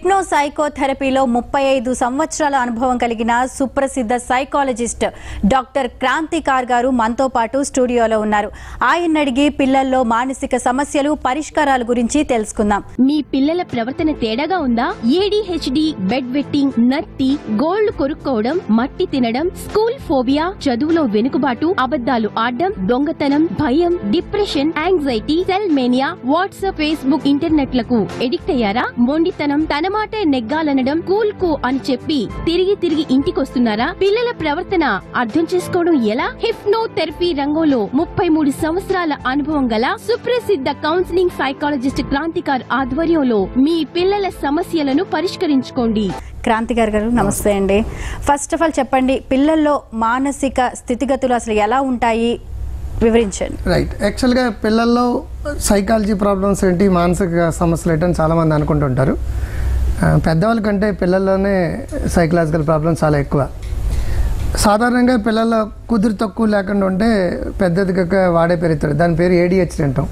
Hypno సైకోథెరపీలో 35 సంవత్సరాల అనుభవం కలిగిన సుప్రసిద్ధ సైకాలజిస్ట్ డాక్టర్ క్రాంతికార్ గారు మనతో పాటు స్టూడియోలో ఉన్నారు. ఆయన అడిగి పిల్లల్లో మానసిక సమస్యలు పరిష్కారాల గురించి తెలుసుకుందాం. మీ పిల్లల ప్రవర్తన తేడాగా ఉందా? ADHD, బెడ్ వెట్టింగ్, నత్తి, గోళ్లు కొరుక్కోవడం, మట్టి తినడం, స్కూల్ ఫోబియా, చదువులో వెనుకబాటు, అబద్ధాలు ఆడడం, దొంగతనం, భయం, depression, anxiety, cell mania, WhatsApp, Facebook, ఇంటర్నెట్లకు ఎడిక్ట్ అయ్యారా? మొండితనం, తన మాట నెగ్గాలనడం, కూల్ కు అని చెప్పి తిరిగి ఇంటికొస్తున్నారా? పిల్లల ప్రవర్తన అర్థం చేసుకోవడం ఎలా? హిప్నోథెరపీ రంగంలో 33 సంవత్సరాల అనుభవం గల సుప్రసిద్ధ కౌన్సిలింగ్ సైకాలజిస్ట్ క్రాంతికార్ ఆధ్వర్యంలో మీ పిల్లల సమస్యలను పరిష్కరించుకోండి. క్రాంతికార్ గారు నమస్తే అండి. ఫస్ట్ ఆఫ్ ఆల్ చెప్పండి, పిల్లల్లో మానసిక స్థితిగతులు అసలు ఎలా ఉంటాయి వివరించండి. రైట్, యాక్చువల్గా పిల్లల్లో సైకాలజీ ప్రాబ్లమ్స్ ఏంటి, మానసిక సమస్యలు ఏంటి అని చాలామంది అనుకుంటుంటారు. పెద్దవాళ్ళ కంటే పిల్లల్లోనే సైకలాజికల్ ప్రాబ్లమ్స్ చాలా ఎక్కువ. సాధారణంగా పిల్లల్లో కుదురు తక్కువ లేకుండా ఉంటే పెద్దదిగా వాడే పెరుగుతారు. దాని పేరు ADHD అంటాం,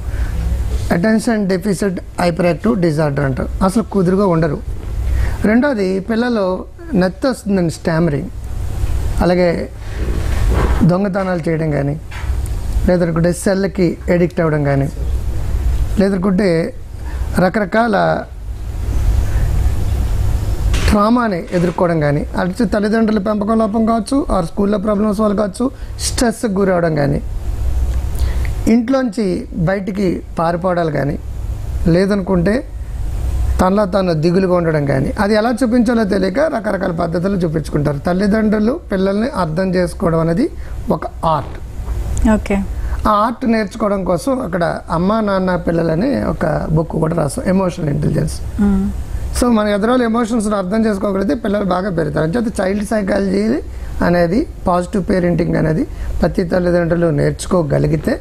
attention deficit hyper active disorder అంటాం. అసలు కుదురుగా ఉండరు. రెండోది, పిల్లలు నత్తి వస్తుందండి, స్టామరింగ్, అలాగే దొంగతనాలు చేయడం కానీ, లేదనుకుంటే సెల్కి ఎడిక్ట్ అవ్వడం కానీ, లేదనుకుంటే రకరకాల ట్రామాని ఎదుర్కోవడం కానీ, అటు తల్లిదండ్రుల పెంపకం లోపం కావచ్చు, ఆర్ స్కూల్లో ప్రాబ్లమ్స్ వల్ల కావచ్చు, స్ట్రెస్కి గురవడం కానీ, ఇంట్లోంచి బయటికి పారిపోవడాలు కానీ, లేదనుకుంటే తనలో తాను దిగులుగా ఉండడం కానీ, అది ఎలా చూపించాలో తెలియక రకరకాల పద్ధతులు చూపించుకుంటారు. తల్లిదండ్రులు పిల్లల్ని అర్థం చేసుకోవడం అనేది ఒక ఆర్ట్. ఓకే, ఆ ఆర్ట్ నేర్చుకోవడం కోసం అక్కడ అమ్మ నాన్న పిల్లలని ఒక బుక్ కూడా రాస్తాం, ఎమోషనల్ ఇంటెలిజెన్స్. సో మన ఎదురోళ్ళ ఎమోషన్స్ని అర్థం చేసుకోగలిగితే పిల్లలు బాగా పెరుగుతారు. అంటే చైల్డ్ సైకాలజీ అనేది, పాజిటివ్ పేరెంటింగ్ అనేది ప్రతి తల్లిదండ్రులు నేర్చుకోగలిగితే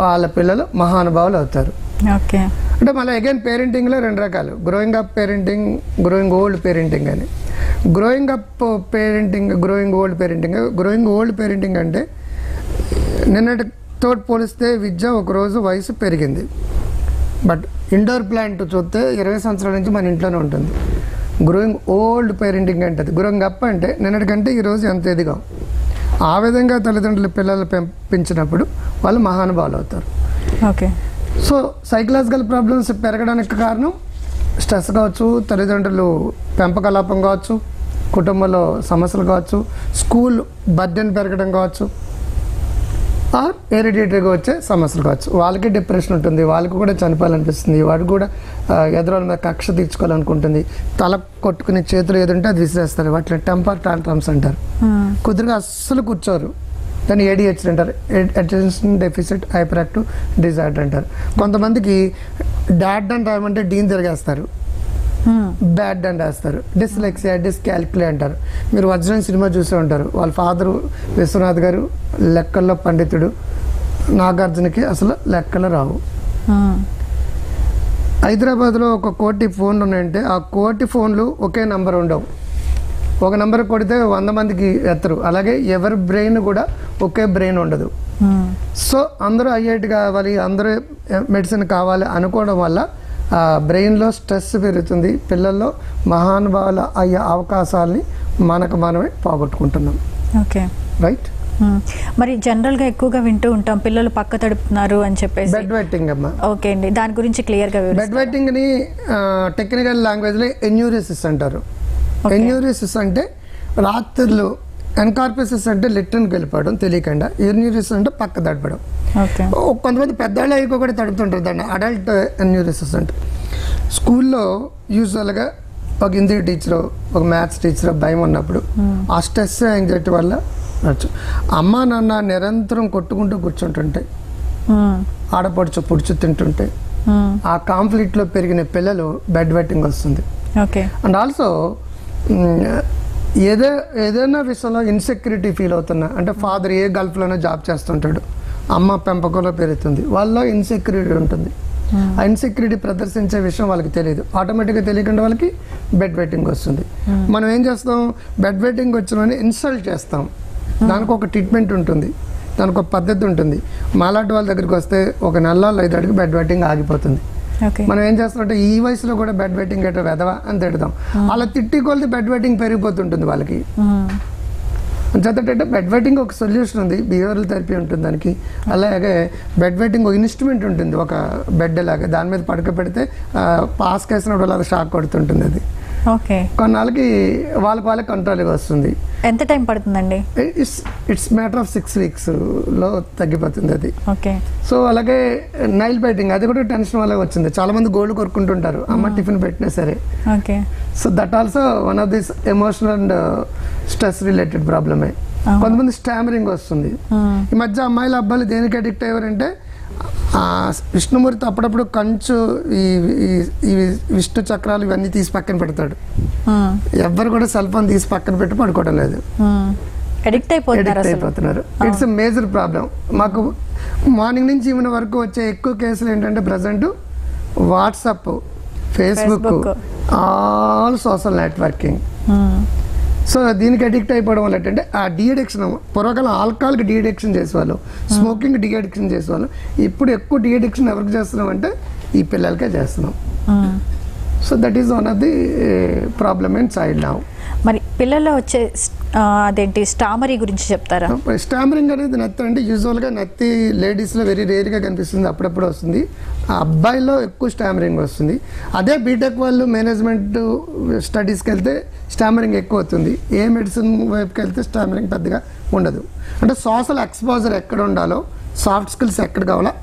వాళ్ళ పిల్లలు మహానుభావులు అవుతారు. ఓకే, అంటే మళ్ళీ అగైన్ పేరెంటింగ్లో 2 రకాలు, growing up parenting, growing old parenting అని. Growing up parenting, growing old parenting. Growing old parenting అంటే నిన్నటితో పోలిస్తే విద్య ఒకరోజు వయసు పెరిగింది, బట్ ఇండోర్ ప్లాంట్ చూస్తే 20 సంవత్సరాల నుంచి మన ఇంట్లోనే ఉంటుంది. గ్రోయింగ్ ఓల్డ్ పేరెంటింగ్ అంటే, గ్రోయింగ్ అప్ అంటే నిన్నటికంటే ఈరోజు ఎంత ఎదిగాం. ఆ విధంగా తల్లిదండ్రులు పిల్లలు పెంచినప్పుడు వాళ్ళు మహానుభావులు అవుతారు. ఓకే. సో సైకలాజికల్ ప్రాబ్లమ్స్ పెరగడానికి కారణం స్ట్రెస్ కావచ్చు, తల్లిదండ్రులు పెంపకలాపం కావచ్చు, కుటుంబంలో సమస్యలు కావచ్చు, స్కూల్ బర్డెన్ పెరగడం కావచ్చు, ఆర్ హెరిడిటరీగా వచ్చే సమస్యలు కావచ్చు. వాళ్ళకి డిప్రెషన్ ఉంటుంది, వాళ్ళకి కూడా చనిపోవాలనిపిస్తుంది, వాడికి కూడా ఎదురోళ్ళ మీద కక్ష తీర్చుకోవాలనుకుంటుంది, తల కొట్టుకుని చేతులు ఏదంటే అది విసిరేస్తారు. వాటిని టెంపర్ టాంట్రమ్స్ అంటారు. కుదురుగా అస్సలు కూర్చోరు, దాన్ని ADHD అంటారు, attention deficit hyper active disorder అంటారు. కొంతమందికి డాడ్ అని రాయమంటే డీన్ తిరిగేస్తారు, బ్యాడ్ అని రాస్తారు. డిస్లెక్సియా, డిస్కాల్కులే అంటారు. మీరు వజ్రం సినిమా చూసే ఉంటారు. వాళ్ళ ఫాదరు విశ్వనాథ్ గారు లెక్కల్లో పండితుడు, నాగార్జునకి అసలు లెక్కలు రావు. హైదరాబాద్లో 1 కోటి ఫోన్లు ఉన్నాయంటే ఆ 1 కోటి ఫోన్లు ఒకే నెంబర్ ఉండవు. ఒక నెంబర్ కొడితే 100 మందికి ఎత్తరు. అలాగే ఎవరి బ్రెయిన్ కూడా ఒకే బ్రెయిన్ ఉండదు. సో అందరూ IIT కావాలి, అందరూ మెడిసిన్ కావాలి అనుకోవడం వల్ల బ్రెయిన్లో స్ట్రెస్ పెరుగుతుంది. పిల్లల్లో మహానుభావులు అయ్యే అవకాశాలని మనమే పోగొట్టుకుంటున్నాం. Okay, right. మరి జనరల్గా ఎక్కువగా వింటూ ఉంటాం పిల్లలు పక్క తడుపుతున్నారు అని చెప్పేసి. బెడ్ వెట్టింగ్ అమ్మా. ఓకే అండి, దాని గురించి క్లియర్గా బెడ్ వెట్టింగ్ని టెక్నికల్ లాంగ్వేజ్లో ఎన్యూరిసిస్ అంటారు. ఎన్యూరిసిస్ అంటే రాత్రులు, ఎన్కార్పిసిస్ అంటే లెట్రిన్కి వెళ్ళిపోవడం తెలియకుండా, ఎన్యూరిసిస్ అంటే పక్క తడపడం. కొంతమంది పెద్దవాళ్ళు అవి కూడా తడుపుతుంటారు, దాన్ని అడల్ట్ ఎన్యూరిసిస్ అంటే. స్కూల్లో యూజువల్గా ఒక హిందీ టీచరు, ఒక మ్యాథ్స్ టీచరు భయం ఉన్నప్పుడు ఆ స్ట్రెస్ యాంగ్జైటీ వల్ల అమ్మ నాన్న నిరంతరం కొట్టుకుంటూ కూర్చుంటుంటే, ఆడపడుచు పుడుచు తింటుంటే, ఆ కాన్ఫ్లిక్ట్లో పెరిగిన పిల్లలు బెడ్ వెట్టింగ్ వస్తుంది. అండ్ ఆల్సో ఏదైనా విషయంలో ఇన్సెక్యూరిటీ ఫీల్ అవుతున్నా, అంటే ఫాదర్ ఏ గల్ఫ్లోనో జాబ్ చేస్తుంటాడు, అమ్మ పెంపకంలో పెరుగుతుంది, వాళ్ళలో ఇన్సెక్యూరిటీ ఉంటుంది. ఆ ఇన్సెక్యూరిటీ ప్రదర్శించే విషయం వాళ్ళకి తెలియదు, ఆటోమేటిక్గా తెలియకుండా వాళ్ళకి బెడ్ వెట్టింగ్ వస్తుంది. మనం ఏం చేస్తాం, బెడ్ వెట్టింగ్ వచ్చిన ఇన్సల్ట్ చేస్తాం. దానికి ఒక ట్రీట్మెంట్ ఉంటుంది, దానికి ఒక పద్ధతి ఉంటుంది. మాలాంటి వాళ్ళ దగ్గరికి వస్తే 1 నెల 5 అడిగి బెడ్ వెట్టింగ్ ఆగిపోతుంది. మనం ఏం చేస్తామంటే ఈ వయసులో కూడా బెడ్ వెట్టింగ్ గట్రా వెదవా అని తిడతాం. అలా తిట్టి కొలిది బెడ్ వెట్టింగ్ పెరిగిపోతుంటుంది వాళ్ళకి. అంచేతంటే బెడ్ వెట్టింగ్ ఒక సొల్యూషన్ ఉంది, బిహేవియరల్ థెరపీ ఉంటుంది దానికి. అలాగే బెడ్ వెట్టింగ్ ఒక ఇన్స్ట్రుమెంట్ ఉంటుంది, ఒక బెడ్ లాగా, దాని మీద పడుకోబెడితే పాస్ కేసినప్పుడు అలా షాక్ కొడుతుంటుంది. అది కొన్నాళ్ళకి వాళ్ళకి కంట్రోల్గా వస్తుంది. ఎంత టైం పడుతుందండి? ఇట్స్ మ్యాటర్ ఆఫ్ 6 weeks లో తగ్గిపోతుంది అది. సో అలాగే నైల్ బైటింగ్, అది కూడా టెన్షన్ వల్ల వచ్చింది. చాలా మంది గోల్డ్ కొరుకుంటుంటారు అమ్మ టిఫిన్ పెట్టినా సరే. So that also one of this emotional and stress related ప్రాబ్లమే. కొంతమంది స్టామరింగ్ వస్తుంది. ఈ మధ్య అమ్మాయిలు అబ్బాయిలు దేనికి అడిక్ట్ అయ్యారంటే, విష్ణుమూర్తి అప్పుడప్పుడు కంచు ఈ విష్ణు చక్రాలు ఇవన్నీ తీసి పక్కన పెడతాడు. ఎవ్వరు కూడా సెల్ ఫోన్ తీసి పక్కన పెట్టి పడుకోవడం లేదు, అడిక్ట్ అయిపోతున్నారు. It's a major problem. మాకు మార్నింగ్ నుంచి ఈవినింగ్ వరకు వచ్చే ఎక్కువ కేసులు ఏంటంటే present WhatsApp, Facebook, all social networking. So దీనికి అడిక్ట్ అయిపోవడం వల్ల ఏంటంటే ఆ డీఅడిక్షన్, పూర్వకాలం ఆల్కహాల్కి డీఅడిక్షన్ చేసేవాళ్ళు, స్మోకింగ్ డీఅడిక్షన్ చేసేవాళ్ళు. ఇప్పుడు ఎక్కువ డీఅడిక్షన్ ఎవరికి చేస్తున్నాం అంటే ఈ పిల్లలకే చేస్తున్నాం. So that is one of the problem in child now. మరి పిల్లల్లో వచ్చే అదేంటి స్టామరీ గురించి చెప్తారా? స్టామరింగ్ అనేది నత్తి అంటే యూజువల్గా నత్తి లేడీస్లో వెరీ రేర్గా కనిపిస్తుంది, అప్పుడప్పుడు వస్తుంది. ఆ అబ్బాయిలో ఎక్కువ స్టామరింగ్ వస్తుంది. అదే బీటెక్ వాళ్ళు మేనేజ్మెంట్ స్టడీస్కి వెళ్తే స్టామరింగ్ ఎక్కువ అవుతుంది. ఏ మెడిసిన్ వైపుకి వెళ్తే స్టామరింగ్ పెద్దగా ఉండదు. అంటే సోషల్ ఎక్స్పోజర్ ఎక్కడ ఉండాలో, సాఫ్ట్ స్కిల్స్ ఎక్కడ కావాలో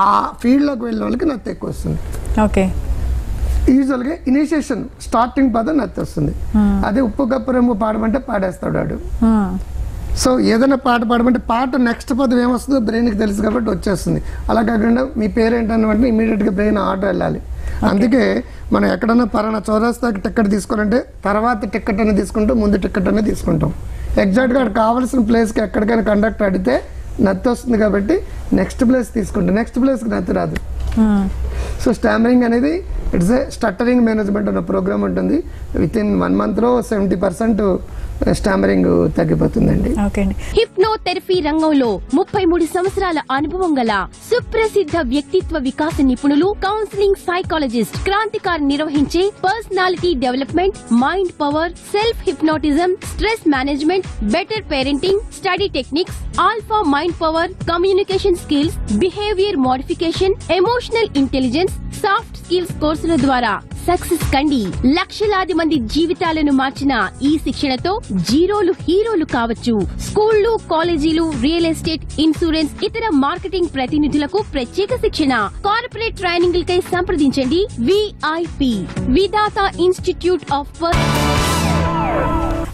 ఆ ఫీల్డ్లోకి వెళ్ళిన వాళ్ళకి నత్తి ఎక్కువ వస్తుంది. యూజువల్గా ఇనిషియేషన్ స్టార్టింగ్ పదం నత్తి వస్తుంది. అదే ఉప్పు కప్పురేమో పాడమంటే పాడేస్తాడు వాడు. సో ఏదైనా పాట పాడమంటే పాట నెక్స్ట్ పదం ఏమొస్తుందో బ్రెయిన్కి తెలుసు కాబట్టి వచ్చేస్తుంది. అలా కాకుండా మీ పేరేంటన్నమాట ఇమీడియట్గా బ్రెయిన్ ఆర్డర్ వెళ్ళాలి. అందుకే మనం ఎక్కడన్నా పలానా చౌరస్తాకి టికెట్ తీసుకోవాలంటే తర్వాత టికెట్ అనేది తీసుకుంటాం, ముందు టికెట్ అనేది తీసుకుంటాం. ఎగ్జాక్ట్గా అక్కడ కావాల్సిన ప్లేస్కి ఎక్కడికైనా కండక్టర్ అడిగితే నత్తి వస్తుంది కాబట్టి నెక్స్ట్ ప్లేస్ తీసుకుంటాం, నెక్స్ట్ ప్లేస్కి నత్తి రాదు. సో స్టామరింగ్ అనేది ఇట్స్ ఏ స్టట్టరింగ్ మేనేజ్మెంట్ అన్న ప్రోగ్రామ్ ఉంటుంది. విత్ ఇన్ 1 monthలో 70% స్టామరింగ్ తగ్గిపోతుందండి. హిప్నోథెరపీ రంగంలో 33 సంవత్సరాల అనుభవం గల సుప్రసిద్ధ వ్యక్తిత్వ వికాస నిపుణులు, కౌన్సిలింగ్ సైకాలజిస్ట్ క్రాంతికార్ నిర్వహించే personality development, mind power, self hypnotism, stress management, better parenting, study techniques, alpha mind power, communication skills, behaviour modification, emotional intelligence, soft skills కోర్సుల ద్వారా సక్సెస్ కండి. లక్షలాది మంది జీవితాలను మార్చిన ఈ శిక్షణతో జీరోలు హీరోలు కావచ్చు. స్కూళ్లు, కాలేజీలు, రియల్ ఎస్టేట్, ఇన్సూరెన్స్, ఇతర మార్కెటింగ్ ప్రతినిధులకు ప్రత్యేక శిక్షణ. కార్పొరేట్ ట్రైనింగ్ కై సంప్రదించండి. VIP Vidhatha institute of.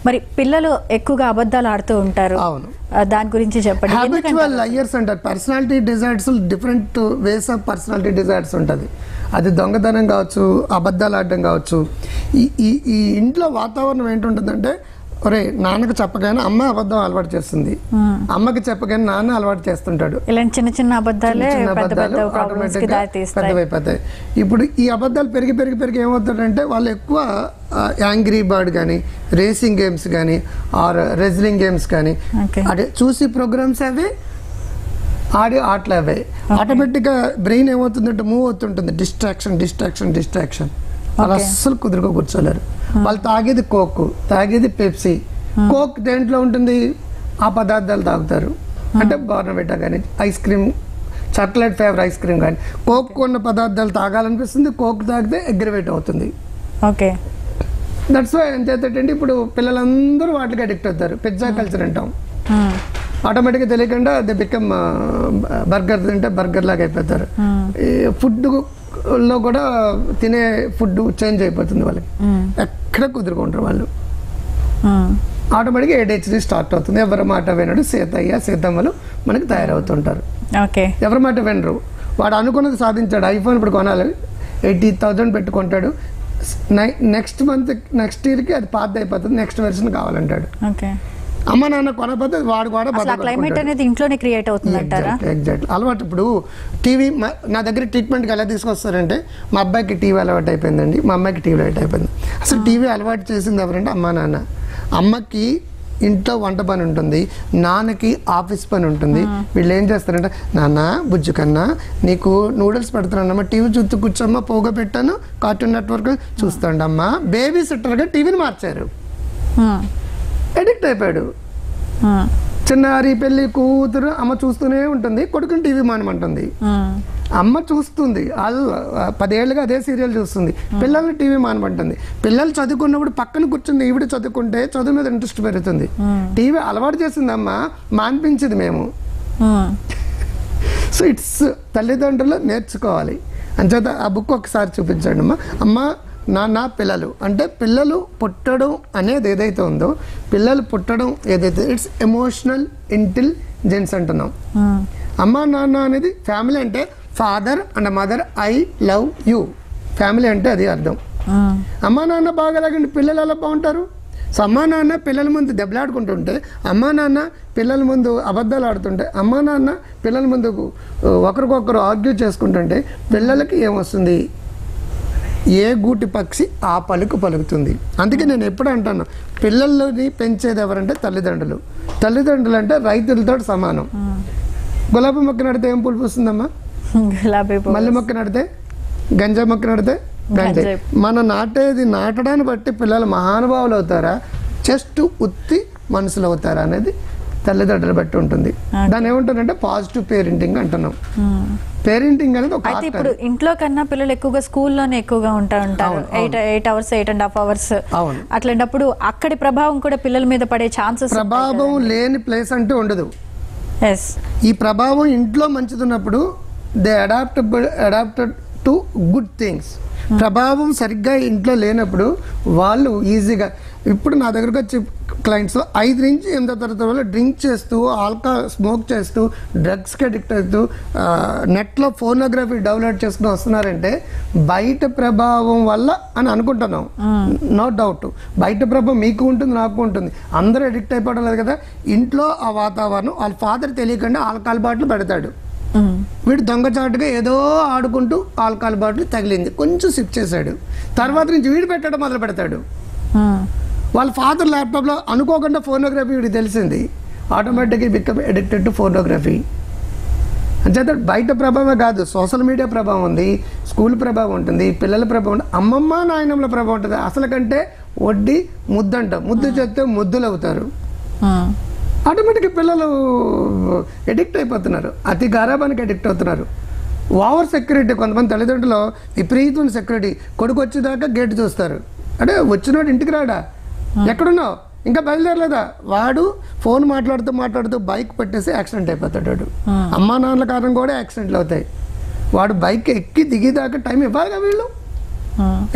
మరి పిల్లలు ఎక్కువగా అబద్ధాలు ఆడుతూ ఉంటారు, దాని గురించి చెప్పండి. హ్యాబిచువల్ లయర్స్ అంటారు. Personality desires, different ways of personality desires ఉంటుంది. అది దొంగతనం కావచ్చు, అబద్ధాలు ఆడడం కావచ్చు. ఈ ఇంట్లో వాతావరణం ఏంటుంటుందంటే, ఒరే నాన్నకు చెప్పగానే అమ్మ అబద్ధం అలవాటు చేస్తుంది, అమ్మకి చెప్పగానే నాన్న అలవాటు చేస్తుంటాడు. ఇలాంటి చిన్న చిన్న అబద్ధాలే పెద్దవైపోతాయి. ఇప్పుడు ఈ అబద్ధాలు పెరిగి పెరిగి పెరిగి ఏమవుతాడంటే వాళ్ళు ఎక్కువ యాంగ్రీ బర్డ్ కానీ, రేసింగ్ గేమ్స్ కానీ, ఆర్ రెజ్లింగ్ గేమ్స్ కానీ అదే చూసి ప్రోగ్రామ్స్ అవే, ఆడి ఆటలు అవే. ఆటోమేటిక్గా బ్రెయిన్ ఏమవుతుందంటే మూవ్ అవుతుంటుంది. డిస్ట్రాక్షన్ అలా అస్సలు కుదురుగా కూర్చోలేరు. వాళ్ళు తాగేది కోక్, తాగేది పెప్సీ. కోక్ దేంట్లో ఉంటుంది? ఆ పదార్థాలు తాగుతారు. అంటే బోర్న్విటా కానీ, ice cream, chocolate flavour ice cream కానీ, కోక్ ఉన్న పదార్థాలు తాగాలనిపిస్తుంది. కోక్ తాగితే అగ్రివేట్ అవుతుంది. దట్స్ వై ఎంతేంటే ఇప్పుడు పిల్లలందరూ వాటికి అడిక్ట్ అవుతారు. పిజ్జా కల్చర్ అంటాం. ఆటోమేటిక్గా తెలియకుండా దే బికమ్ బర్గర్ తింటే బర్గర్ లాగా అయిపోతారు. ఫుడ్లో కూడా తినే ఫుడ్ చేంజ్ అయిపోతుంది వాళ్ళకి. ఎక్కడ కుదురుకుంటారు వాళ్ళు. ఆటోమేటిక్గా ADHD స్టార్ట్ అవుతుంది. ఎవరి మాట వినడు సీతయ్య, సీతమ్మలు మనకి తయారవుతుంటారు. ఎవరి మాట వినరు. వాడు అనుకున్నది సాధించాడు. ఐఫోన్ ఇప్పుడు కొనాలి, 80,000 పెట్టుకుంటాడు. నెక్స్ట్ మంత్, నెక్స్ట్ ఇయర్కి అది పాత అయిపోతుంది, నెక్స్ట్ వెర్షన్ కావాలంటాడు. అమ్మ నాన్న కొనకపోతే వాడు కూడా క్లైమేట్ అనేది ఇంట్లోనే క్రియేట్ అవుతుంది అంటారా? ఎగ్జాక్ట్లీ. అలవాటు. ఇప్పుడు టీవీ నా దగ్గర ట్రీట్మెంట్కి ఎలా తీసుకొస్తారంటే, మా అబ్బాయికి టీవీ అలవాటు అయిపోయిందండి, మా అమ్మాయికి టీవీ అలవాటు అయిపోయింది. అసలు టీవీ అలవాటు చేసింది ఎవరంటే అమ్మ నాన్న. అమ్మకి ఇంట్లో వంట పని ఉంటుంది, నాన్నకి ఆఫీస్ పని ఉంటుంది. వీళ్ళు ఏం చేస్తారంటే, నాన్న బుజ్జు కన్నా నీకు నూడిల్స్ పెడతానమ్మా, టీవీ చూస్తూ కూర్చోమ్మా, పోగా పెట్టాను, కార్టూన్ నెట్వర్క్ చూస్తాండమ్మా. బేబీ సిట్టర్గా టీవీని మార్చారు. ఎడిక్ట్ అయిపోయాడు. చిన్నారి పెళ్ళి కూతురు అమ్మ చూస్తూనే ఉంటుంది, కొడుకుని టీవీ మానమంటుంది. అమ్మ చూస్తుంది, వాళ్ళు 10 ఏళ్ళుగా అదే సీరియల్ చూస్తుంది, పిల్లల్ని టీవీ మానమంటుంది. పిల్లలు చదువుకున్నప్పుడు పక్కన కూర్చుని ఈవిడ చదువుకుంటే చదువు మీద ఇంట్రెస్ట్ పెరుగుతుంది. టీవీ అలవాటు చేసింది అమ్మ, మాన్పించింది మేము. సో ఇట్స్ తల్లిదండ్రులు నేర్చుకోవాలి. అంచేత ఆ బుక్ ఒకసారి చూపించండి అమ్మ. అమ్మ నాన్న పిల్లలు అంటే పిల్లలు పుట్టడం అనేది ఏదైతే ఉందో, పిల్లలు పుట్టడం ఏదైతే ఇట్స్ ఎమోషనల్ ఇంటెలిజెన్స్ అంటున్నాం. అమ్మ నాన్న అనేది ఫ్యామిలీ అంటే father and mother, I love you, family అంటే అది అర్థం. అమ్మా నాన్న బాగాలేకండి పిల్లలు ఎలా బాగుంటారు? సో అమ్మా నాన్న పిల్లల ముందు దెబ్బలాడుకుంటుంటే, అమ్మా నాన్న పిల్లల ముందు అబద్ధాలు ఆడుతుంటే, అమ్మా నాన్న పిల్లల ముందు ఒకరికొకరు ఆర్గ్యూ చేసుకుంటుంటే పిల్లలకి ఏమొస్తుంది? ఏ గూటి పక్షి ఆ పలుకు పలుకుతుంది. అందుకే నేను ఎప్పుడు అంటాను, పిల్లల్ని పెంచేది ఎవరంటే తల్లిదండ్రులు. తల్లిదండ్రులు అంటే రైతులతో సమానం. గులాబీ మొక్క నడితే ఏం పులుపు వస్తుందమ్మా? మల్లె మొక్క నడితే, గంజాయి మొక్క నడితే గంజాయి. మన నాటేది నాటడాన్ని బట్టి పిల్లలు మహానుభావులు అవుతారా, జస్ట్ ఉత్తి మనుషులు అవుతారా అనేది తల్లిదండ్రులు బట్టి ఉంటుంది. దాన్ని ఏమంటారంటే పాజిటివ్ పేరెంటింగ్ అంటున్నాం. పేరెంటింగ్ అనేది ఒక అయితే ఇప్పుడు ఇంట్లో కన్నా పిల్లలు ఎక్కువగా స్కూల్లోనే ఎక్కువగా ఉంటారు. 8 hours 8.5 hours. అట్లాంటప్పుడు అక్కడి ప్రభావం కూడా పిల్లల మీద పడే ఛాన్సెస్. ప్రభావం లేని ప్లేస్ అంటూ ఉండదు. ఈ ప్రభావం ఇంట్లో మంచిదున్నప్పుడు they adapted to good things. ప్రభావం సరిగ్గా ఇంట్లో లేనప్పుడు వాళ్ళు ఈజీగా, ఇప్పుడు నా దగ్గరకు వచ్చి క్లయింట్స్ 5 నుంచి 8వ తరగతి వాళ్ళు డ్రింక్ చేస్తూ, ఆల్కహాల్ స్మోక్ చేస్తూ, డ్రగ్స్కి అడిక్ట్ అవుతూ, నెట్లో ఫోనోగ్రఫీ డౌన్లోడ్ చేసుకుని వస్తున్నారంటే బయట ప్రభావం వల్ల అని అనుకుంటున్నాం. నో డౌట్ బయట ప్రభావం మీకు ఉంటుంది, నాకు ఉంటుంది, అందరూ అడిక్ట్ అయిపోవడం లేదు కదా. ఇంట్లో ఆ వాతావరణం, వాళ్ళ ఫాదర్ తెలియకుండా ఆల్కహాల్ బాటిల్ పెడతాడు, వీడు దొంగచాటుగా ఏదో ఆడుకుంటూ ఆల్కహాల్ బాటిల్ తగిలింది, కొంచెం సిప్ చేశాడు, తర్వాత నుంచి వీడు పెట్టడం మొదలు పెడతాడు. వాళ్ళ ఫాదర్ ల్యాప్టాప్లో అనుకోకుండా ఫోనోగ్రఫీ వీడికి తెలిసింది, ఆటోమేటిక్గా బికమ్ అడిక్టెడ్ టు ఫోటోగ్రఫీ. అంచేత బయట ప్రభావమే కాదు, సోషల్ మీడియా ప్రభావం ఉంది, స్కూల్ ప్రభావం ఉంటుంది, పిల్లల ప్రభావం ఉంటుంది, అమ్మమ్మ నాయనమ్మల ప్రభావం ఉంటుంది. అసలు కంటే వడ్డీ ముద్దంట, ముద్దు చేస్తే ముద్దులు అవుతారు. ఆటోమేటిక్గా పిల్లలు ఎడిక్ట్ అయిపోతున్నారు, అతి గారాబానికి ఎడిక్ట్ అవుతున్నారు. ఓవర్ సెక్యూరిటీ, కొంతమంది తల్లిదండ్రులు విపరీతమైన సెక్యూరిటీ. కొడుకు వచ్చేదాకా గేట్ చూస్తారు, అంటే వచ్చినాడు ఇంటికి రాడా, ఎక్కడున్నావు, ఇంకా బయలుదేరలేదా, వాడు ఫోన్ మాట్లాడుతూ బైక్ పెట్టేసి యాక్సిడెంట్ అయిపోతాడు. వాడు అమ్మా నాన్నల కారణం కూడా యాక్సిడెంట్లు అవుతాయి. వాడు బైక్ ఎక్కి దిగేదాకా టైం ఇవ్వాలిగా వీళ్ళు.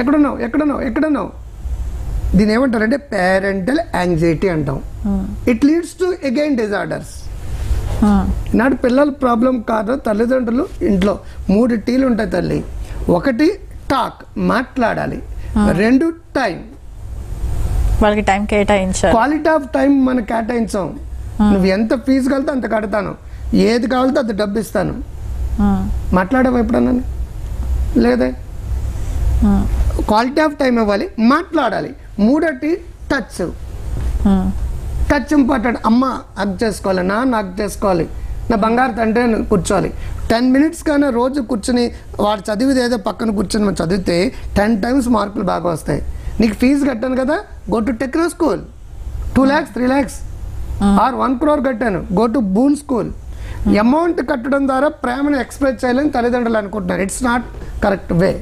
ఎక్కడున్నావు. దీని ఏమంటారంటే పేరెంటల్ యాంగ్జైటీ అంటాం. It leads to again disorders. నాటి పిల్లల ప్రాబ్లం కాదు, తల్లిదండ్రులు ఇంట్లో 3 Tలు ఉంటాయి తల్లి. 1 టాక్, మాట్లాడాలి. 2 టైం, వాళ్ళకి టైం కేటాయించాలి. క్వాలిటీ ఆఫ్ టైం మనం కేటాయించాం. నువ్వు ఎంత ఫీజు కలితే అంత కడతాను, ఏది కావాలితే అంత డబ్బు ఇస్తాను. మాట్లాడవు ఎప్పుడన్నా? లేదే. క్వాలిటీ ఆఫ్ టైం ఇవ్వాలి, మాట్లాడాలి. 3 టచ్ ఇంపార్టెంట్. అమ్మ హగ్ చేసుకోవాలి, నాన్న హగ్ చేసుకోవాలి, నా బంగారు తండ్రి కూర్చోవాలి. 10 minutes కన్నా రోజు కూర్చుని వాడు చదివిది ఏదో పక్కన కూర్చొని మనం చదివితే 10 times మార్కులు బాగా వస్తాయి. నీకు ఫీజు కట్టాను కదా, go to Techno School, 2 lakhs 3 lakhs or 1 crore కట్టాను, go to Boon School. Amount కట్టడం ద్వారా ప్రేమను ఎక్స్ప్రెస్ చేయాలని తల్లిదండ్రులు అనుకుంటున్నారు. It's not correct way.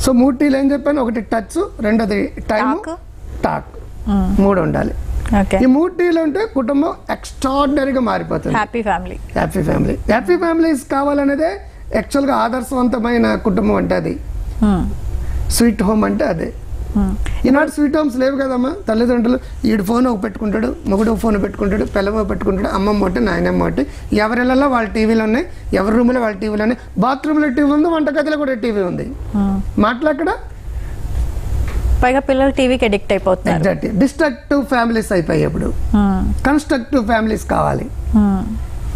So 3 Tలు ఏం చెప్పాను? 1 టచ్, 2 టైం, టాక్, 3 ఉండాలి. ఈ 3 Tలు ఉంటే కుటుంబం ఎక్స్ట్రాడినరీగా మారిపోతుంది. హ్యాపీ ఫ్యామిలీస్ కావాలనేదే యాక్చువల్గా ఆదర్శవంతమైన కుటుంబం అంటే అది. స్వీట్ హోమ్ అంటే అదే. ఈనాడు స్వీట్ హోమ్స్ లేవు కదమ్మా. తల్లిదండ్రులు ఈడు ఫోన్ ఒక పెట్టుకుంటాడు, మొగుడు ఫోన్ పెట్టుకుంటాడు, పిల్లవ పెట్టుకుంటాడు, అమ్మమ్మ ఒకటి, నాయనమ్మ ఒకటి, ఎవరిళ్ళలో వాళ్ళ టీవీలు ఉన్నాయి, ఎవరి రూమ్లో వాళ్ళ టీవీలు ఉన్నాయి, బాత్రూంలో టీవీ ఉంది, వంటగదిలో కూడా టీవీ ఉంది. మాట్లాడక్కడ పైగా పిల్లలు టీవీకి అడిక్ట్ అయిపోతున్నారు. ఎగ్జాక్ట్లీ. డిస్ట్రక్టివ్ ఫ్యామిలీస్ అయిపోయాయి. ఇప్పుడు కన్స్ట్రక్టివ్ ఫ్యామిలీస్ కావాలి.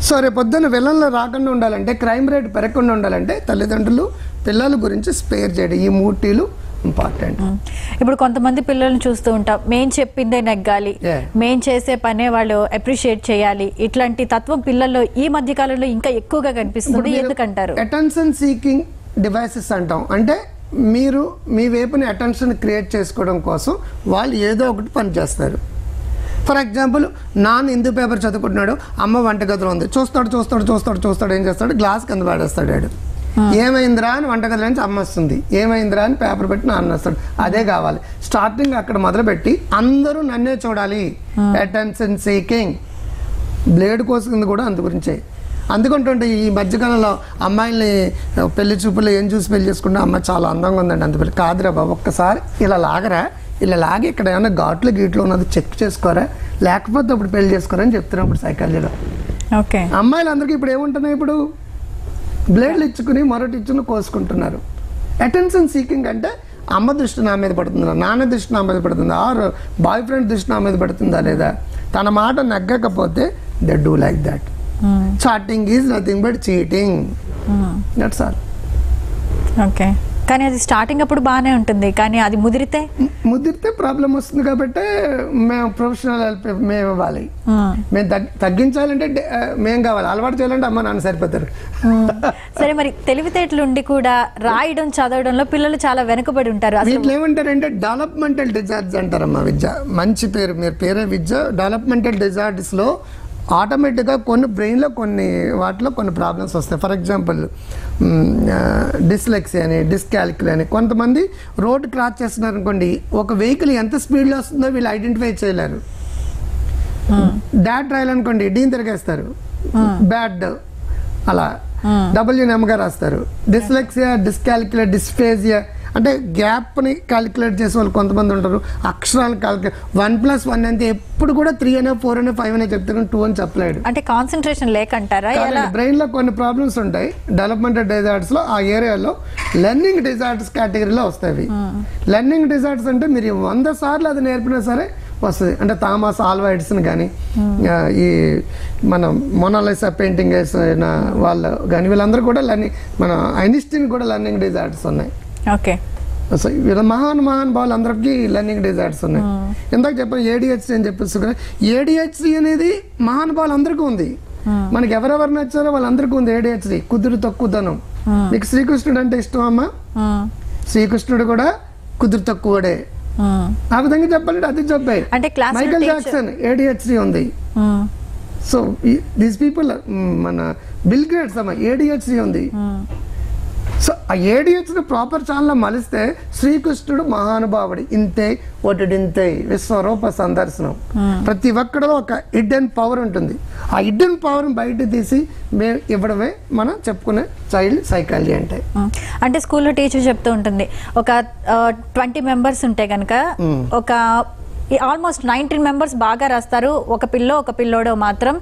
సో రేపొద్దున విలన్లు రాకుండా ఉండాలంటే, క్రైమ్ రేట్ పెరగకుండా ఉండాలంటే తల్లిదండ్రులు పిల్లల గురించి స్పేర్ చేయడం. ఈ 3 Tలు ఇంపార్టెంట్. ఇప్పుడు కొంతమంది పిల్లల్ని చూస్తూ ఉంటాం, మేం చెప్పిందే నెగ్గాలి, మేం చేసే పనే వాళ్ళు అప్రిషియేట్ చేయాలి, ఇట్లాంటి తత్వం పిల్లల్లో ఈ మధ్య కాలంలో ఇంకా ఎక్కువగా కనిపిస్తుంది. ఎందుకంటారు? అటెన్షన్ సీకింగ్ డివైసెస్ అంటాం. అంటే మీరు మీ వైపుని అటెన్షన్ క్రియేట్ చేసుకోవడం కోసం వాళ్ళు ఏదో ఒకటి పని చేస్తారు. ఫర్ ఎగ్జాంపుల్ నాన్న హిందూ పేపర్ చదువుకుంటున్నాడు, అమ్మ వంటగదిలో ఉంది, చూస్తాడు ఏం చేస్తాడు, గ్లాస్ కింద పడేస్తాడు. వాడు ఏమైందిరా అని వంటగదిలో నుంచి అమ్మ వస్తుంది, ఏమైందిరా అని పేపర్ పెట్టి నాన్న వస్తాడు. అదే కావాలి. స్టార్టింగ్ అక్కడ మొదలుపెట్టి అందరూ నన్నే చూడాలి, అటెన్షన్ సీకింగ్. బ్లేడ్ కోసుకుంది కూడా అందు గురించే. అందుకుంటుంటే ఈ మధ్యకాలంలో అమ్మాయిల్ని పెళ్లి చూపులు ఏం చూసి పెళ్లి చేసుకుంటే అమ్మ చాలా అందంగా ఉందండి, అందుకు కాదురా బాబు, ఒక్కసారి ఇలా లాగరా, ఇలా లాగి ఇక్కడ ఏమైనా గీట్లు ఉన్నది చెక్ చేసుకోరా, లేకపోతే అప్పుడు పెళ్లి చేసుకోరా అని చెప్తున్నాం ఇప్పుడు సైకాలజీలో. ఓకే. అమ్మాయిలందరికీ ఇప్పుడు ఏముంటున్నాయి, ఇప్పుడు బ్లేడ్లు ఇచ్చుకుని మరొకటి ఇచ్చుకుని కోసుకుంటున్నారు. అటెన్షన్ సీకింగ్ అంటే అమ్మ దృష్టి నా మీద పడుతుందా, నాన్న దృష్టి నా మీద పడుతుందా, ఆర్ బాయ్ ఫ్రెండ్ దృష్టి నా మీద పడుతుందా లేదా, తన మాట నగ్గకపోతే they do like that. Chatting is nothing but cheating. That's all. Okay. కానీ అది స్టార్టింగ్ అప్పుడు బాగానే ఉంటుంది, కానీ అది ముదిరితే ప్రాబ్లం వస్తుంది. కాబట్టి మేము ప్రొఫెషనల్ హెల్ప్ మేము ఇవ్వాలి. మేము తగ్గించాలంటే మేము కావాలి, అలవాటు చేయాలంటే అమ్మ నాన్న సరిపోతారు. సరే, మరి తెలివితేటలు ఉండి కూడా రాయడం చదవడంలో పిల్లలు చాలా వెనుకబడి ఉంటారు. వీటిలో ఏమంటారంటే డెవలప్మెంటల్ డిజార్డర్స్ అంటారమ్మా. విద్య మంచి పేరు, మీరు పేరే విద్య. డెవలప్మెంటల్ డిజార్డర్స్లో ఆటోమేటిక్గా కొన్ని బ్రెయిన్లో కొన్ని వాటిలో కొన్ని ప్రాబ్లమ్స్ వస్తాయి. ఫర్ ఎగ్జాంపుల్ డిస్లెక్సీ అని, డిస్కాలిక్యుల్ అని. కొంతమంది రోడ్ క్రాస్ చేస్తున్నారు అనుకోండి, ఒక వెహికల్ ఎంత స్పీడ్లో వస్తుందో వీళ్ళు ఐడెంటిఫై చేయలేరు. డాట్ రాయాలనుకోండి డీని తిరిగేస్తారు, బ్యాడ్ అలా డబ్ల్యూఎంగా రాస్తారు. డిస్లెక్సియా, డిస్కాలిక్యులేట్, డిస్ఫేజియా అంటే గ్యాప్ని క్యాలిక్యులేట్ చేసే వాళ్ళు కొంతమంది ఉంటారు. అక్షరాలు క్యాలిక్యులేట్ 1+1 అంటే ఎప్పుడు కూడా 3 అనే 4 అనే 5 అనే చెప్తారు, 2 అని చెప్పలేడు. అంటే కాన్సన్ట్రేషన్ లేకంటారా? బ్రెయిన్ లో కొన్ని ప్రాబ్లమ్స్ ఉంటాయి. డెవలప్మెంటల్ డిజార్డర్స్ లో ఆ ఏరియాలో లెర్నింగ్ డిజార్డర్స్ కేటగిరీలో వస్తాయి. లెర్నింగ్ డిజార్డర్స్ అంటే మీరు 100 సార్లు అది నేర్పినా సరే వస్తుంది. అంటే థామస్ ఆల్వా ఎడిసన్ కానీ, ఈ మన మొనాలిసా పెయింటింగ్ వేసిన వాళ్ళు కానీ, వీళ్ళందరూ కూడా లెర్నింగ్, మన ఐన్స్టీన్ కూడా లెర్నింగ్ డిజార్డర్స్ ఉన్నాయి. ఓకే. సో వీళ్ళ మహానుభావులు అందరికీ లెర్నింగ్ డిజార్డర్స్ ఉన్నాయి. ఇందాక చెప్పాను ADHD అని చెప్పేసి కదా. ADHD అనేది మహానుభావులు అందరికీ ఉంది. మనకి ఎవరెవరు నచ్చారో వాళ్ళందరికీ ఉంది ADHD. కుదురు తక్కువదనం. మీకు శ్రీకృష్ణుడు అంటే ఇష్టం అమ్మా? శ్రీకృష్ణుడు కూడా కుదురు తక్కువడే. ఆ విధంగా చెప్పాలంటే అది చెప్పాయి. మైకేల్ జాక్సన్ ADHD ఉంది. సో దీస్ పీపుల్, మన బిల్ గేట్స్ అమ్మా ADHD ఉంది. సో ఆ ADHD ప్రాపర్ ఛానల్లో మలిస్తే శ్రీకృష్ణుడు మహానుభావుడు, ఇంతే ఒటిడింతే విశ్వరూప సందర్శనం. ప్రతి ఒక్కడో ఒక హిడెన్ పవర్ ఉంటుంది. ఆ హిడెన్ పవర్ని బయట తీసి మేము ఇవ్వడమే మనం చెప్పుకునే చైల్డ్ సైకాలజీ అంటే. అంటే స్కూల్లో టీచర్ చెప్తూ ఉంటుంది, ఒక 20 మెంబర్స్ ఉంటే కనుక ఒక ఆల్మోస్ట్ 19 మెంబర్స్ బాగా రాస్తారు, ఒక పిల్లోడు మాత్రం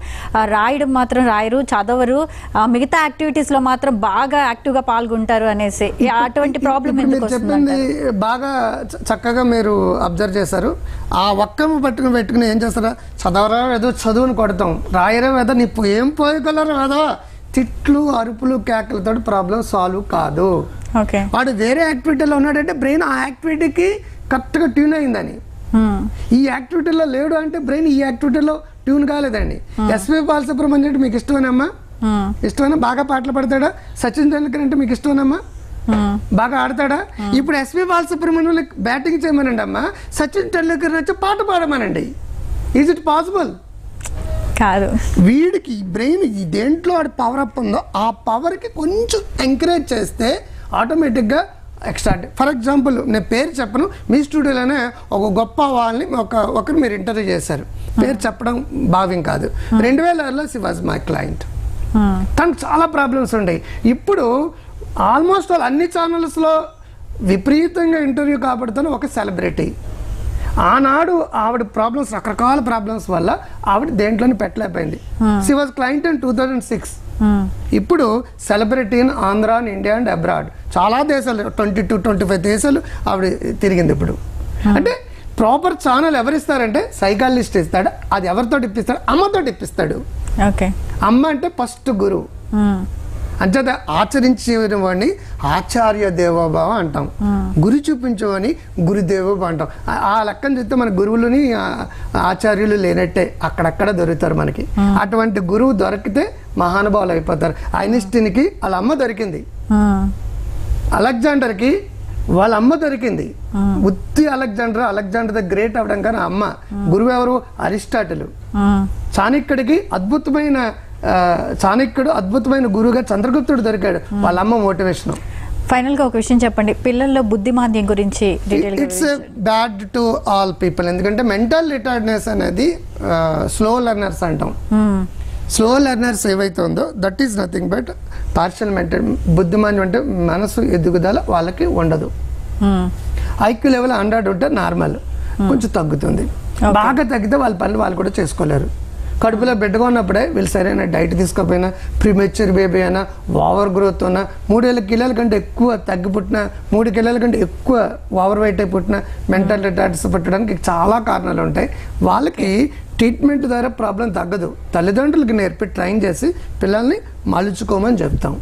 రాయడం మాత్రం రాయరు, చదవరు, మిగతా యాక్టివిటీస్ లో మాత్రం బాగా యాక్టివ్ గా పాల్గొంటారు అనేసి. అటువంటి ప్రాబ్లం ఎందుకు చెప్పింది బాగా చక్కగా మీరు అబ్జర్వ్ చేశారు. ఆ ఒక్కము పెట్టుకుని ఏం చేస్తారా, చదవరా ఏదో చదువుని కొడతాం, రాయరా ఏదో నీ ఏం పోయగలరా ఏదో, తిట్లు అరుపులు కేకలతో ప్రాబ్లం సాల్వ్ కాదు. వాడు వేరే యాక్టివిటీలో ఉన్నాడంటే బ్రెయిన్ ఆ యాక్టివిటీకి కరెక్ట్గా ట్యూన్ అయిందని. ఈ యాక్టివిటీలో లేడు అంటే బ్రెయిన్ ఈ యాక్టివిటీలో ట్యూన్ కాలేదండి. ఎస్పీ బాలసుబ్రహ్మణ్యం మీకు ఇష్టమేనమ్మా? ఇష్టమైనా? బాగా పాటలు పడతాడా? సచిన్ టెండూల్కర్ అంటే మీకు ఇష్టమేనమ్మా? బాగా ఆడతాడా? ఇప్పుడు ఎస్పీ బాలసుబ్రహ్మణ్యం బ్యాటింగ్ చేయమనండి అమ్మా, సచిన్ టెండూల్కర్ వచ్చి పాట పాడమనండి. Is it possible? కాదు. వీడికి బ్రెయిన్ దేంట్లో వాడి పవర్ అప్ ఉందో ఆ పవర్కి కొంచెం ఎంకరేజ్ చేస్తే ఆటోమేటిక్గా ఎక్స్ట్రా. ఫర్ ఎగ్జాంపుల్ నేను పేరు చెప్పను, మీ స్టూడియోలోనే ఒక గొప్ప వాళ్ళని ఒకరు మీరు ఇంటర్వ్యూ చేశారు, పేరు చెప్పడం భావ్యం కాదు. 2006లో షీ వాజ్ మై క్లయింట్. తనకు చాలా ప్రాబ్లమ్స్ ఉన్నాయి. ఇప్పుడు ఆల్మోస్ట్ ఆల్ అన్ని ఛానల్స్లో విపరీతంగా ఇంటర్వ్యూ కాబడుతున్న ఒక సెలబ్రిటీ. ఆనాడు ఆవిడ ప్రాబ్లమ్స్, రకరకాల ప్రాబ్లమ్స్ వల్ల ఆవిడ దేంట్లోనే పెట్టలేకపోయింది. She was client in 2006. ఇప్పుడు celebrity in Andhra, India and abroad, చాలా దేశాలు 22-25 దేశాలు ఆవిడ తిరిగింది ఇప్పుడు. అంటే ప్రాపర్ ఛానల్ ఎవరిస్తారంటే సైకాలజిస్ట్ ఇస్తాడు. అది ఎవరితో ఇప్పిస్తాడు? అమ్మతో ఇప్పిస్తాడు. అమ్మ అంటే ఫస్ట్ గురువు. అంచేత ఆచరించిన వాడిని ఆచార్య దేవోభావ అంటాం, గురి చూపించేవాడిని గురుదేవోభావ అంటాం. ఆ లెక్కను చూస్తే మన గురువులని ఆచార్యులు లేనట్టే, అక్కడక్కడ దొరుకుతారు మనకి. అటువంటి గురువు దొరికితే మహానుభావులు అయిపోతారు. ఐన్స్టీన్కి వాళ్ళ అమ్మ దొరికింది, అలెగ్జాండర్కి వాళ్ళ అమ్మ దొరికింది. ఉత్తి అలెగ్జాండర్ ద గ్రేట్ అవడం కానీ అమ్మ. గురువు ఎవరు? అరిస్టాటిల్. చాణక్యుడికి అద్భుతమైన గురువుగా చంద్రగుప్తుడు దొరికాడు, వాళ్ళ అమ్మ మోటివేషన్. ఫైనల్ గా ఒక విషయం చెప్పండి, పిల్లల్లో బుద్ధిమాంద్యం గురించి. It's bad to all people. ఎందుకంటే మెంటల్ రిటార్డ్నెస్ అనేది స్లో లెర్నర్స్ అంటాం. స్లో లెర్నర్స్ ఏవైతే ఉందో that is nothing but partial mental. బుద్ధిమాంద్యం అంటే మనసు ఎదుగుదల వాళ్ళకి ఉండదు. ఐక్యూ లెవెల్ 100 ఉంటే నార్మల్, కొంచెం తగ్గుతుంది. బాగా తగ్గితే వాళ్ళ పనులు వాళ్ళు కూడా చేసుకోలేరు. కడుపులో బిడ్డగా ఉన్నప్పుడే వీళ్ళు సరైన డైట్ తీసుకోకపోయినా, ప్రీమెచ్యూర్ బేబీ అయినా, ఓవర్ గ్రోత్ ఉన్నా, 3 కిలోల కంటే ఎక్కువ తగ్గి పుట్టినా, 3 కిలోల కంటే ఎక్కువ ఓవర్ వెయిట్ అయి పుట్టినా, మెంటల్ రిటార్డ్స్ పుట్టడానికి చాలా కారణాలు ఉంటాయి. వాళ్ళకి ట్రీట్మెంట్ ద్వారా ప్రాబ్లం తగ్గదు. తల్లిదండ్రులకి నేర్పి ట్రైన్ చేసి పిల్లల్ని మలుచుకోమని చెప్తాం.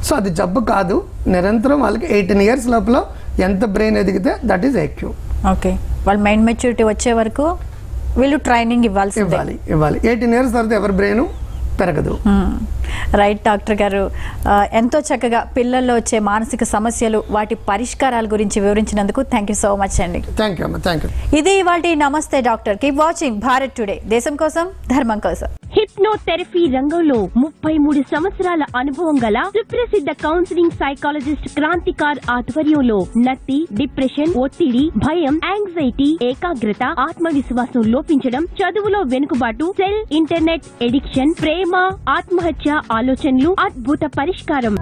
సో అది జబ్బు కాదు. నిరంతరం వాళ్ళకి 18 years లోపల ఎంత బ్రెయిన్ ఎదిగితే దట్ ఈస్ ఐక్యూ. ఓకే, వాళ్ళ మైండ్ మెచ్యూరిటీ వచ్చే వరకు వీళ్ళు ట్రైనింగ్ ఇవ్వాలి. 18 years తర్వాత ఎవరి బ్రెయిన్ పెరగదు. రైట్ డాక్టర్ గారు, ఎంతో చక్కగా పిల్లల్లో వచ్చే మానసిక సమస్యలు, వాటి పరిష్కారాల గురించి వివరించినందుకు థ్యాంక్ యూ సో మచ్ అండి. థ్యాంక్ యూ అమ్మా, థ్యాంక్ యూ. ఇది ఇవాల్టి నమస్తే doctor. Keep watching Bharat today, దేశం కోసం ధర్మం కోసం. హిప్నోథెరపీ రంగంలో 33 సంవత్సరాల అనుభవం గల సుప్రసిద్ధ కౌన్సిలింగ్ సైకాలజిస్ట్ క్రాంతికార్ ఆధ్వర్యంలో నత్తి, డిప్రెషన్, ఒత్తిడి, భయం, యాంగ్జైటీ, ఏకాగ్రత, ఆత్మవిశ్వాసం లోపించడం, చదువులో వెనుకబాటు, సెల్, ఇంటర్నెట్ ఎడిక్షన్, ప్రేమ, ఆత్మహత్య ఆలోచనలు, అద్భుత పరిష్కారం.